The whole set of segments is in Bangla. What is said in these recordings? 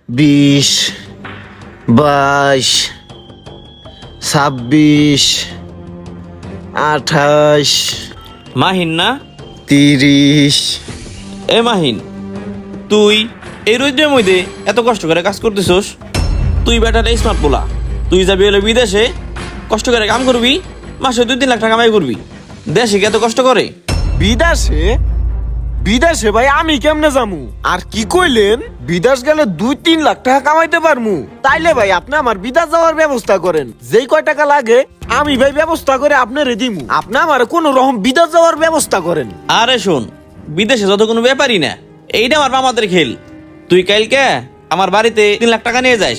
20, 22, 26, 28, মাহিন না? 30। এ মাহিন, তুই এই রোদের মধ্যে এত কষ্ট করে কাজ করতেছস? তুই বেটার স্মার্ট পোলা, তুই যাবি হলো বিদেশে, কষ্ট করে কাম করবি, মাসে 2-3 লাখ টাকা কামাই করবি। দেশে কি এত কষ্ট করে? বিদেশে? বিদেশে ভাই আমি কেমনে যামু? আর কি কইলেন? বিদেশ গেলে 2-3 লাখ টাকা কামাইতে পারমু? তাইলে ভাই আপনি আমার বিদেশ যাওয়ার ব্যবস্থা করেন। যেই কয় টাকা লাগে আমি ভাই ব্যবস্থা করে আপনারে দিমু। আপনি আমার কোন রকম বিদেশ যাওয়ার ব্যবস্থা করেন। আরে শোন, বিদেশে যত কোনো ব্যাপারই না, এইটা আমার মামাদের খেল। তুই কালকে আমার বাড়িতে 3 লাখ টাকা নিয়ে যাস,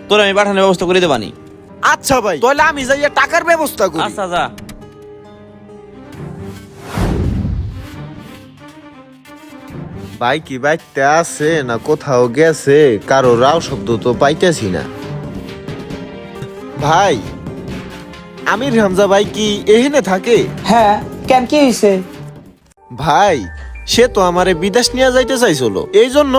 তোর আমি পাঠানোর ব্যবস্থা করে দেবানি। আচ্ছা ভাই, তাহলে আমি যাইয়া টাকার ব্যবস্থা করি। আচ্ছা যা। ভাই কি বাইতে আছে না কোথাও গেছে? কারো রাও শব্দ তো পাইতেছি না। ভাই, আমির হামজা ভাই কি এখানে থাকে? হ্যাঁ, কেন কি হয়েছে? ভাই, সে তো আমারে বিদেশ নিয়ে যাইতে চাইছিল, এই জন্য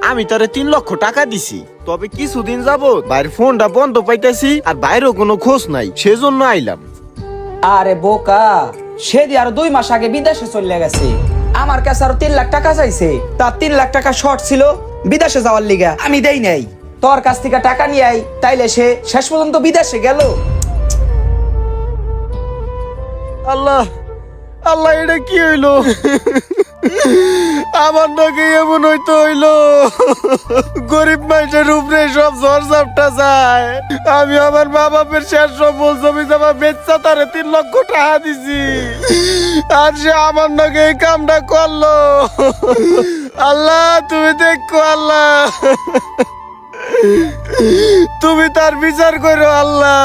আমি তারে 3 লক্ষ টাকা দিছি। তবে কিছুদিন যাবত ভাইয়ের ফোনটা বন্ধ পাইতেছি, আর বাইরেও কোনো খোঁজ নাই, সেজন্য আইলাম। আরে বোকা, সে দিয়ে আরো 2 মাস আগে বিদেশে চলে গেছে। আমার কাছে আরো 3 লাখ টাকা চাইছে। তার 3 লাখ টাকা শর্ট ছিল বিদেশে যাওয়ার লিগা, আমি দেই নাই। তোর কাছ থেকে টাকা নিয়ে আই, তাইলে সে শেষ পর্যন্ত বিদেশে গেল। আল্লাহ আল্লাহ, এটা কি হইলো? আমার নাকি এমন হইতো হইলো? গরিব মানুষের উপরে সব ঝড় ঝাপটা যায়। আমি আমার মা বাপের শেষ সম্বল জমি জমা বেচা তারে 3 লক্ষ টাকা দিছি, আর সে আমার নাকি এই কামটা করলো। আল্লাহ তুমি দেখো, আল্লাহ তুমি তার বিচার করো আল্লাহ।